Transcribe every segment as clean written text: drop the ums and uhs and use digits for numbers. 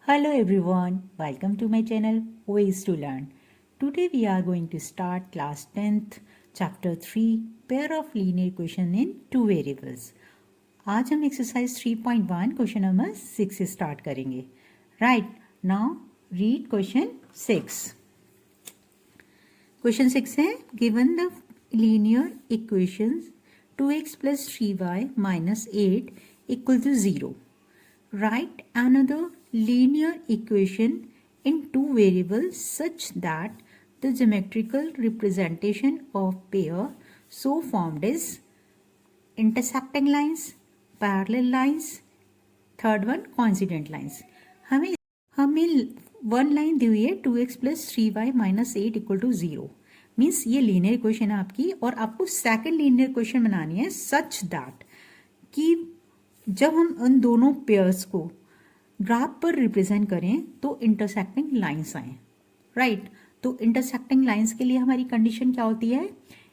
Hello everyone, welcome to my channel Ways to Learn. Today we are going to start class 10th chapter 3 pair of linear equation in two variables. आज हम exercise 3.1 question number 6 से start करेंगे. Right, now read question 6. Question 6 है given the linear equations 2x plus 3y minus 8 equal to 0. Write another linear equation in two variables such that the geometrical representation of pair so formed is intersecting lines, parallel lines, third one coincident lines. हमें one line दी हुई है 2x plus 3y minus 8 equal to 0. Means ये linear equation है आपकी और आपको second linear equation बनानी है सच दैट कि जब हम उन दोनों पेयर्स को ग्राफ पर रिप्रेजेंट करें तो इंटरसेक्टिंग लाइंस आए. राइट, तो इंटरसेक्टिंग लाइंस के लिए हमारी कंडीशन क्या होती है?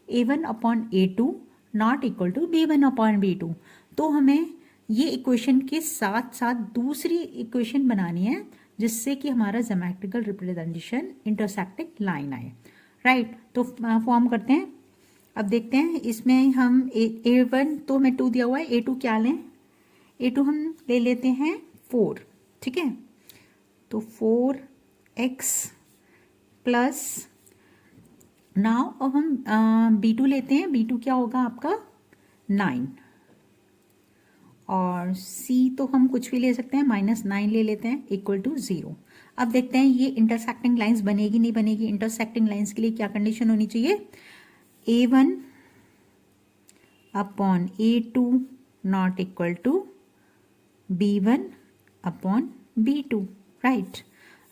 a1 upon a2 not equal to b1 upon b2. तो हमें ये इक्वेशन के साथ साथ दूसरी इक्वेशन बनानी है जिससे कि हमारा ज्योमेट्रिकल रिप्रेजेंटेशन इंटरसेक्टिंग लाइन आए. राइट, तो फॉर्म करते हैं. अब देखते हैं इसमें हम a1 तो हमें 2 दिया हुआ है, a2 क्या लें? a2 हम ले लेते हैं 4. ठीक है, तो 4x प्लस नाउ अब हम b2 लेते हैं. b2 क्या होगा आपका 9 और c तो हम कुछ भी ले सकते हैं -9 ले लेते हैं इक्वल टू 0. अब देखते हैं ये इंटरसेक्टिंग लाइंस बनेगी नहीं बनेगी. इंटरसेक्टिंग लाइंस के लिए क्या कंडीशन होनी चाहिए? a1 upon a2 not equal to b1 upon b2. Right,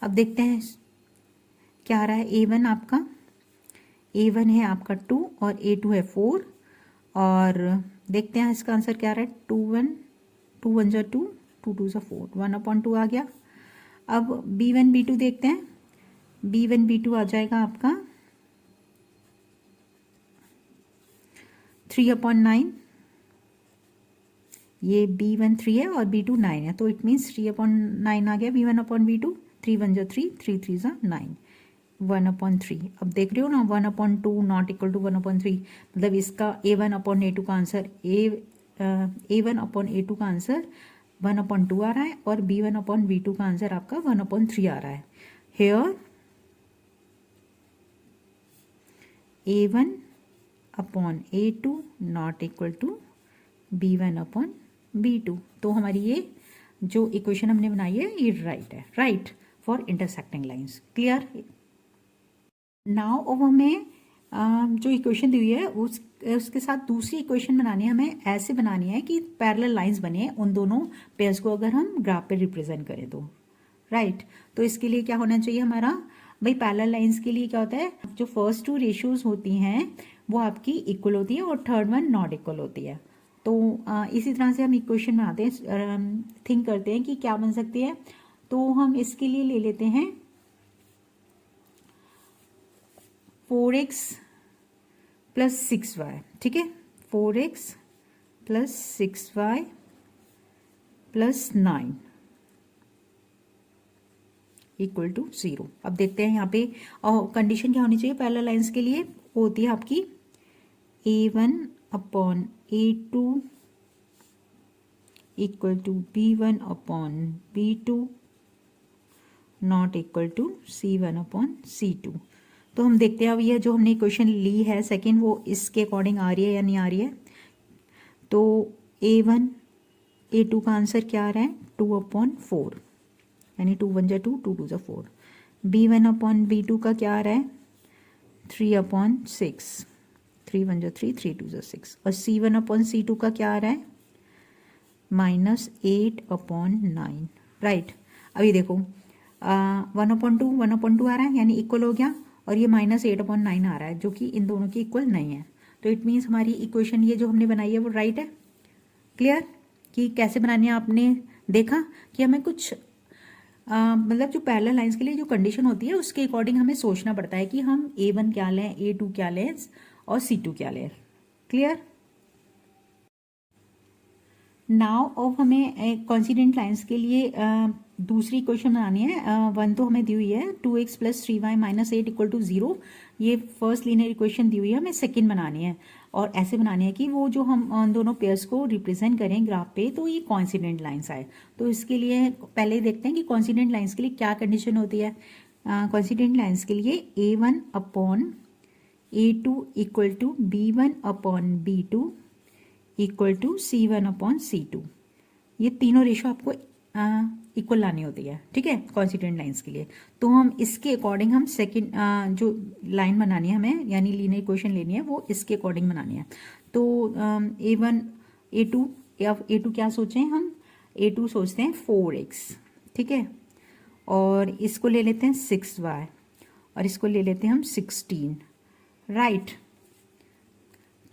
अब देखते हैं क्या आ रहा है. a1 आपका a1 है आपका 2 और a2 है 4 और देखते हैं इसका आंसर क्या आ रहा है. 2 1 जा 2 2 2 जा 4 1 अपॉन 2 आ गया. अब b1 b2 देखते हैं. b1 b2 आ जाएगा आपका 3 अपॉन 9. ये b1 3 है और b2 9 है तो इट मीन्स 3 अपॉन 9 आ गया b1 अपॉन b2. 3 1 जा 3 3 3 जा 9 1 अपॉन 3. अब देख रहे हो ना 1 upon 2 not equal to 1 upon 3. मतलब इसका a1 अपॉन a2 का आंसर a1 अपॉन a2 का आंसर 1 अपॉन 2 आ रहा है और b1 अपॉन b2 का आंसर आपका 1 अपॉन 3 आ रहा है. Here a1 upon a2 not equal to b1 upon b2. तो हमारी ये जो इक्वेशन हमने बनाई है ये राइट है. Right, for intersecting lines. Clear? Now अब हमें जो इक्वेशन दी हुई है उसके साथ दूसरी इक्वेशन बनानी है. हमें ऐसे बनानी है कि पैरेलल लाइंस बने उन दोनों पेयर्स को अगर हम ग्राफ पे रिप्रेजेंट करें तो. राइट, तो इसके लिए क्या होना चाहिए हमारा? भाई पैरेलल लाइंस के लिए क्या होता है, जो फर्स्ट टू रेशियोज होती हैं वो आपकी इक्वल होती है और थर्ड वन नॉट इक्वल होती है. तो इसी तरह से हम इक्वेशन बनाते हैं, थिंक करते हैं कि क्या बन सकती है. तो हम इसके लिए ले लेते हैं 4x प्लस 6y. ठीक है, 4x plus 6y plus 9 equal to 0. अब देखते हैं यहाँ पे कंडीशन क्या होनी चाहिए पैरेलल लाइंस के लिए. वो होती है आपकी a1 upon a2 equal to b1 upon b2 not equal to c1 upon c2. तो हम देखते हैं अब ये जो हमने इक्वेशन ली है सेकंड वो इसके अकॉर्डिंग आ रही है या नहीं आ रही है. तो a1 a2 का आंसर क्या आ रहा है 2 अपॉन 4 यानी 2 1 जा 2 2 2 जा 4. b1 अपॉन b2 का क्या आ रहा है 3 अपॉन 6 3 1 जा 3 3 2 जा 6 और c1 अपॉन c2 का क्या आ रहा है -8 अपॉन 9. राइट, अभी देखो 1 अपॉन 2 1 अपॉन 2 आ रहा है यानी इक्वल हो गया और ये -8 अपॉन 9 आ रहा है जो कि इन दोनों की इक्वल नहीं है. तो इट मीन्स हमारी इक्वेशन ये जो हमने बनाई है वो राइट है. क्लियर कि कैसे बनानी है? आपने देखा कि हमें कुछ मतलब जो पैरेलल लाइंस के लिए जो कंडीशन होती है उसके अकॉर्डिंग हमें सोचना पड़ता है कि हम a1 क्या लें, a2 क्या लें और c2 क्या लें. क्लियर? नाउ अब हमें कॉन्सिडेंट लाइन्स के लिए दूसरी इक्वेशन बनानी है। वन तो हमें दी हुई है 2x plus 3y minus 8 equal to 0, ये फर्स्ट लीनियर इक्वेशन दी हुई है, हमें सेकंड बनानी है। और ऐसे बनानी है कि वो जो हम दोनों पेयर्स को रिप्रेजेंट करें ग्राफ पे तो ये कॉन्सिडेंट लाइन्स आए। तो इसके लिए पहले देखते हैं कि कॉन्सिडेंट लाइन्स के लिए क्या कंडीशन होती है। कॉन्सिडेंट लाइन्स के लिए a1 upon a2 equal to b1 upon b2 equal to C1 upon C2, ये तीनों रेशो आपको इक्वल लानी होती है, ठीक है, कॉन्सिडेंट लाइंस के लिए। तो हम इसके अकॉर्डिंग हम सेकंड जो लाइन बनानी है हमें, यानी लीनियर इक्वेशन लेनी है, वो इसके अकॉर्डिंग बनानी है। तो A1 A2 या A2 क्या सोचें हम, A2 सोचते हैं 4x, ठीक है, और इसको ले लेते हैं 6y और इसको ले लेते हैं हम 16, राइट।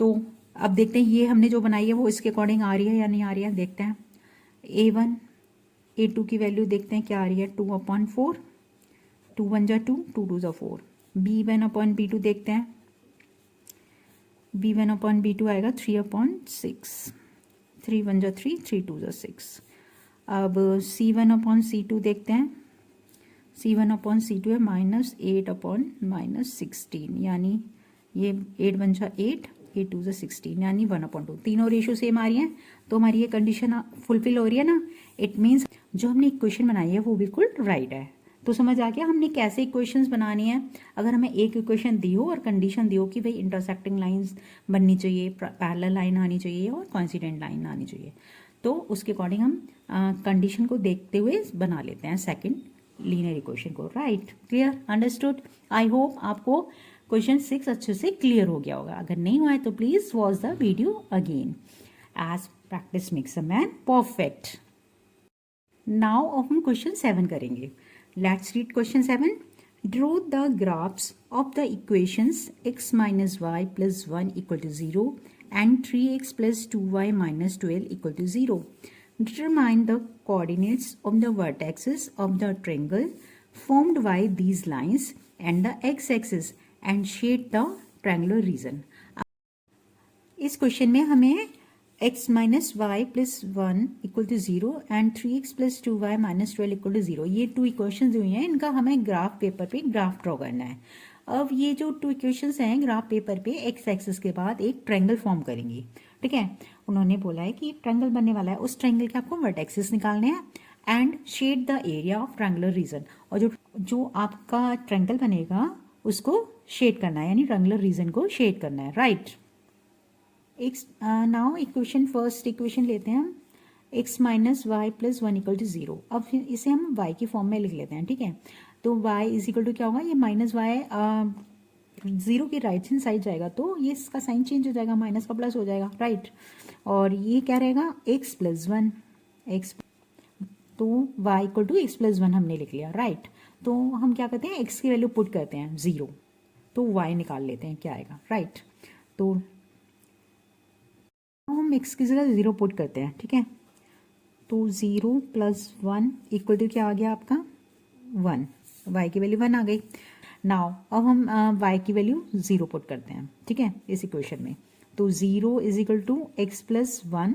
तो अब देखते हैं ये हमने जो बनाई है वो इसके अकॉर्डिंग आ रही है या नहीं आ रही है, देखते हैं। A1 A2 की वैल्यू देखते हैं क्या आ रही है, 2 अपॉन 4, 2 1 जा 2, 2 2 जा 4। B1 अपॉन B2 देखते हैं, B1 अपॉन B2 आएगा 3 अपॉन 6, 3 1 जा 3, 3 2 जा 6। अब C1 अपॉन C2 देखते हैं, C1 अपॉन C2 है माइनस 8 अपॉन माइनस 16, यानी ये 8 1 जा 8, 8 2 जा 16, यानी 1/2। तीनों रेशो सेम आ रही हैं, तो हमारी ये कंडीशन फुलफिल हो रही है ना। इट मीन्स जो हमने इक्वेशन बनाई है वो बिल्कुल राइट है। तो समझ आ गया हमने कैसे इक्वेशंस बनानी है। अगर हमें एक इक्वेशन दी हो और कंडीशन दी हो कि भाई इंटरसेक्टिंग लाइंस बननी चाहिए, पैरेलल लाइन आनी चाहिए और कॉन्सिडेंट लाइन आनी चाहिए, तो उसके अकॉर्डिंग हम कंडीशन को देखते हुए बना लेते हैं सेकेंड लीनियर इक्वेशन को, right. Clear, understood. I hope आपको क्वेश्चन 6 अच्छे से क्लियर हो गया होगा। अगर नहीं हुआ है तो please watch the video again, as practice makes a man perfect. Now अब हम क्वेश्चन 7 करेंगे। Let's read question 7। Draw the graphs of the equations x minus y plus 1 equal to 0 and 3x plus 2y minus 12 equal to 0. Determine the coordinates of the vertices of the triangle formed by these lines and the x-axis and shade the triangular region. इस question में हमें x minus y plus 1 equal to 0 and 3x plus 2y minus 12 equal to 0, ये 2 equations हुई हैं, इनका हमें graph paper पे graph draw करना है। अब ये जो 2 इक्वेशंस हैं ग्राफ पेपर पे x एक्सिस के बाद एक ट्रायंगल फॉर्म करेंगी, ठीक है। उन्होंने बोला है कि ट्रायंगल बनने वाला है, उस ट्रायंगल के आपको वर्टेक्सेस निकालने हैं and shade the area of triangular region, और जो आपका ट्रायंगल बनेगा उसको शेड करना है, यानी ट्रायंगुलर रीजन को शेड करना है, right. Now equation first equation लेते हैं हम, x minus y plus 1 equal to 0। अब फिर इसे हम y की फॉर्म में लिख लेते हैं, ठीक है। तो y इज इक्वल टू क्या होगा, ये माइनस वाई 0 की राइट हैंड साइड जाएगा तो ये इसका साइन चेंज हो जाएगा, माइनस का प्लस हो जाएगा, राइट। और ये क्या रहेगा, x प्लस 1, x, तो y equal to x plus 1 हमने लिख लिया, राइट। तो हम क्या करते हैं, x की वैल्यू पुट करते हैं 0, तो y निकाल लेते हैं क्या आएगा, राइट। तो हम x की जगह 0 पुट करते हैं, ठीक है। तो 0 प्लस 1 इक्वल टू क्या आ गया आपका 1, y की वैल्यू 1 आ गई। नाउ अब हम y की वैल्यू 0 पुट करते हैं, ठीक है, इस इक्वेशन में। तो 0 is equal to x plus 1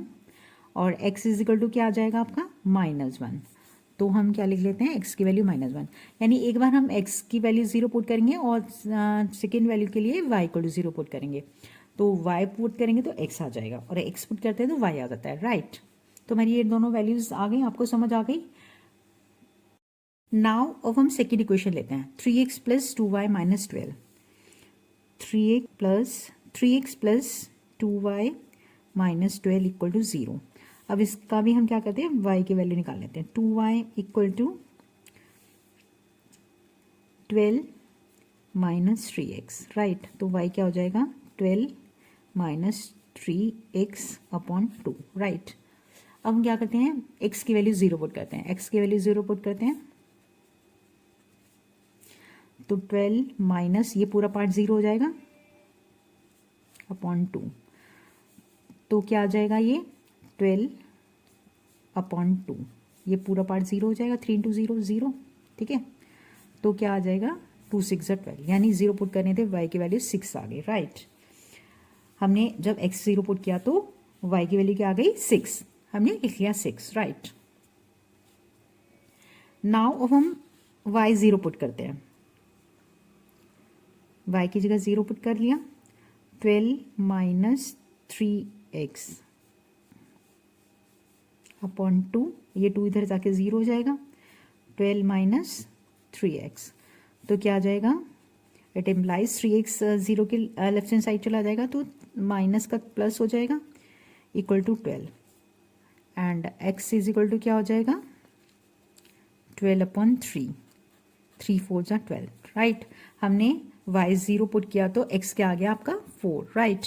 और x इज इक्वल टू क्या आ जाएगा आपका -1। तो हम क्या लिख लेते हैं, x की वैल्यू -1, यानी एक बार हम x की वैल्यू 0 पुट करेंगे और सेकेंड वैल्यू के लिए y इक्वल टू 0 पुट करेंगे। तो y पुट करेंगे तो x आ जाएगा और x पुट करते हैं तो y आ जाता है, राइट। तो हमारी ये दोनों वैल्यूज आ गई, आपको समझ आ गई। नाउ अब हम सेकेंड इक्वेशन लेते हैं, 3x plus 2y minus 12, 3x plus 2y minus 12 equal to 0। अब इसका भी हम क्या करते हैं, y की वैल्यू निकाल लेते हैं। 2y equal to 12 minus 3x, right. तो y क्या हो जाएगा, 12 माइनस 3x अपॉन 2, राइट। अब हम क्या करते हैं, x की वैल्यू 0 पुट करते हैं, x की वैल्यू 0 पुट करते हैं तो 12 माइनस ये पूरा पार्ट 0 हो जाएगा अपॉन 2, तो क्या आ जाएगा, ये 12 अपॉन 2, ये पूरा पार्ट 0 हो जाएगा, 3 इंटू 0 0, ठीक है। तो क्या आ जाएगा, 2 6 12, यानी 0 पुट करने थे y की वैल्यू 6 आ गई, राइट। हमने जब x 0 पुट किया तो y की वैल्यू क्या आ गई, 6। हमने लिख लिया 6, राइट। नाउ अब हम y 0 पुट करते हैं। y की जगह 0 पुट कर लिया। 12 माइनस 3x अपॉन 2, ये 2 इधर जाके 0 हो जाएगा। 12 माइनस 3x, तो क्या आ जाएगा? इट इम्प्लाइज 3x 0 के लेफ्ट हैंड साइड चला जाएगा, तो माइनस का प्लस हो जाएगा, equal to 12। And x is equal to क्या हो जाएगा? 12 अपॉन 3, 3 4 जा 12, राइट। हमने y 0 पुट किया तो x क्या आ गया आपका? 4, राइट।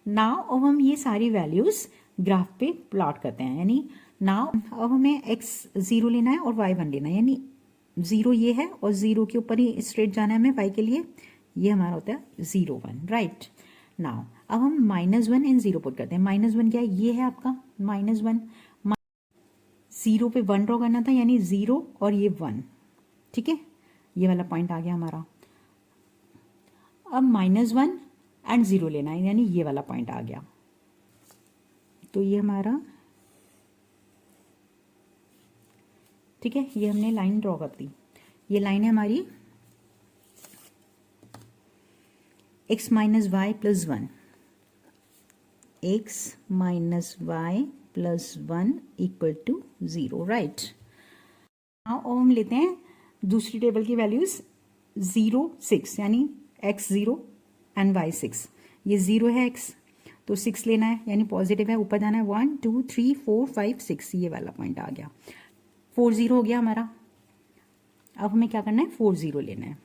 नाउ अब हम ये सारी वैल्यूज ग्राफ पे प्लॉट करते हैं, यानी नाउ अब हमें x 0 लेना है और y 1 लेना है, यानी 0 ये है और 0 के ऊपर ही स्ट्रेट जाना है हमें y के लिए, ये हमारा होता है 0 1, राइट। नाउ अब हम -1 एंड 0 पुट करते हैं। -1 क्या है? ये है आपका -1, 0 पे 1 ड्रॉ करना था, यानी 0 और ये 1, ठीक है, ये वाला पॉइंट आ गया हमारा। अब -1 एंड 0 लेना है, यानी ये वाला पॉइंट आ गया, तो ये हमारा, ठीक है, ये हमने लाइन ड्रॉ कर दी। ये लाइन है हमारी x minus y plus 1, x minus y plus 1 equal to 0, right. अब हम लेते हैं दूसरी टेबल की वैल्यूज 0 6, यानी x 0 एंड y 6। ये 0 है x, तो 6 लेना है, यानी पॉजिटिव है, ऊपर जाना है। 1 2 3 4 5 6, ये वाला पॉइंट आ गया। 4 0 हो गया हमारा। अब हमें क्या करना है? 4 0 लेना है।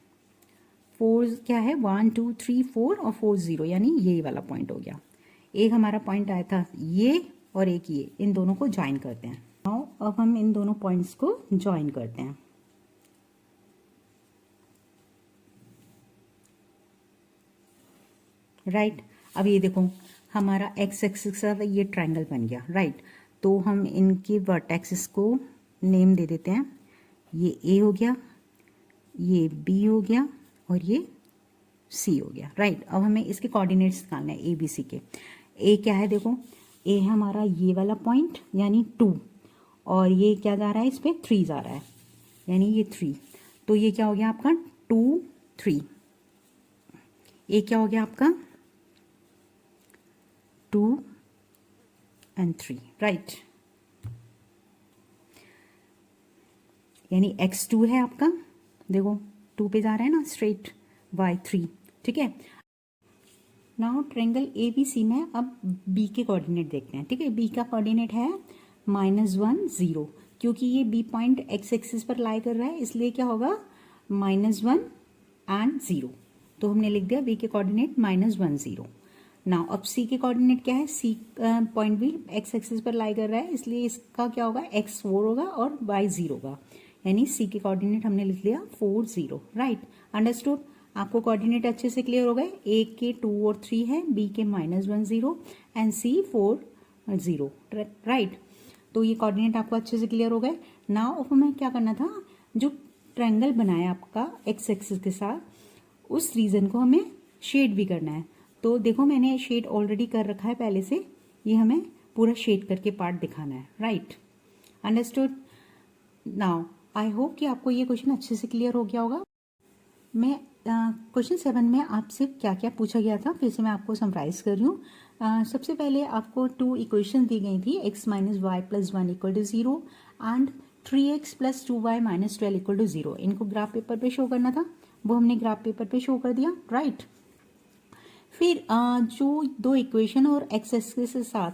4 क्या है? 1 2 3 4 और 4 0, यानी यही वाला पॉइंट हो गया। एक हमारा पॉइंट आया था ये और एक ये, इन दोनों को ज्वाइन करते हैं। अब हम इन दोनों पॉइंट्स को ज्वाइन करते हैं, राइट। अब ये देखो हमारा x एक्सिस का ये ट्रायंगल बन गया, राइट। तो हम इनके वर्टेक्सेस को नेम दे देते हैं। ये A हो गया, ये B हो गया और ये C हो गया, राइट। अब हमें इसके कोऑर्डिनेट्स निकालना है ABC के। A क्या है? देखो A है हमारा ये वाला पॉइंट, यानी 2, और ये क्या जा रहा है? इस पर 3 जा रहा है, यानी ये 3, तो ये क्या हो गया आपका? 2 3। A क्या हो गया आपका? 2 and 3, राइट। यानी x2 है आपका, देखो 2 पे जा रहा है ना स्ट्रेट, y3, ठीक है। नाउ ट्रायंगल ABC में अब B के कोऑर्डिनेट देखते हैं, ठीक है। B का कोऑर्डिनेट है -1 0, क्योंकि ये B पॉइंट x एक्सिस पर लाई कर रहा है, इसलिए क्या होगा? -1 एंड 0, तो हमने लिख दिया B के कोऑर्डिनेट -1 0। नाउ अब C के कोऑर्डिनेट क्या है? C पॉइंट भी x एक्सिस पर लाई कर रहा है, इसलिए इसका क्या होगा? x 4 होगा और y 0 होगा, यानी C के कोऑर्डिनेट हमने लिख लिया 4 0, राइट। अंडरस्टूड? आपको कोऑर्डिनेट अच्छे से क्लियर हो गए। A के 2 और 3 है, B के -1 0 एंड C 4 0, राइट। तो ये कोऑर्डिनेट आपको अच्छे से क्लियर हो गए। नाउ हमें क्या करना था? जो ट्रायंगल बनाया आपका x एक्सिस के साथ, उस रीजन को हमें शेड भी करना है। तो देखो मैंने शेड ऑलरेडी कर रखा है पहले से, ये हमें पूरा शेड करके पार्ट दिखाना है, right. Understood? Now I hope कि आपको ये क्वेश्चन अच्छे से क्लियर हो गया होगा। मैं क्वेश्चन 7 में आपसे क्या क्या पूछा गया था फिर से मैं आपको समराइज कर रही हूँ। सबसे पहले आपको 2 इक्वेशन दी गई थी, x minus y plus 1 equal to 0 and 3x plus 2y minus 12 equal to 0। इनको ग्राफ पेपर पे शो करना था, वो हमने ग्राफ पेपर पे शो कर दिया, राइट। फिर जो 2 इक्वेशन और x एक्सिस के साथ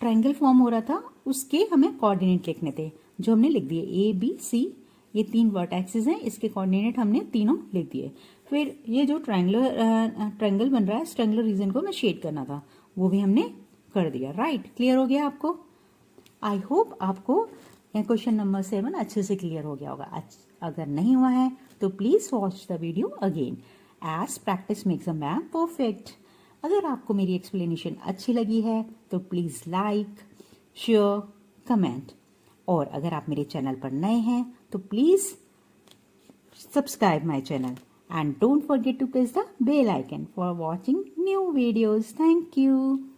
ट्रायंगल फॉर्म हो रहा था, उसके हमें कोऑर्डिनेट लिखने थे, जो हमने लिख दिए। A B C ये 3 वर्टेक्सेस हैं, इसके कोऑर्डिनेट हमने तीनों लिख दिए। फिर ये जो ट्रायंगल बन रहा है, इस ट्रायंगुलर रीजन को हमें शेड करना था, वो भी हमने कर दिया, राइट। क्लियर हो गया आपको? आई होप आपको क्वेश्चन नंबर 7 अच्छे से क्लियर हो गया होगा। अगर नहीं हुआ है तो please watch the video again, as practice makes a man perfect. अगर आपको मेरी एक्सप्लेनेशन अच्छी लगी है तो प्लीज लाइक, शेयर, कमेंट, और अगर आप मेरे चैनल पर नए हैं तो please subscribe my channel and don't forget to press the bell icon for watching new videos. Thank you.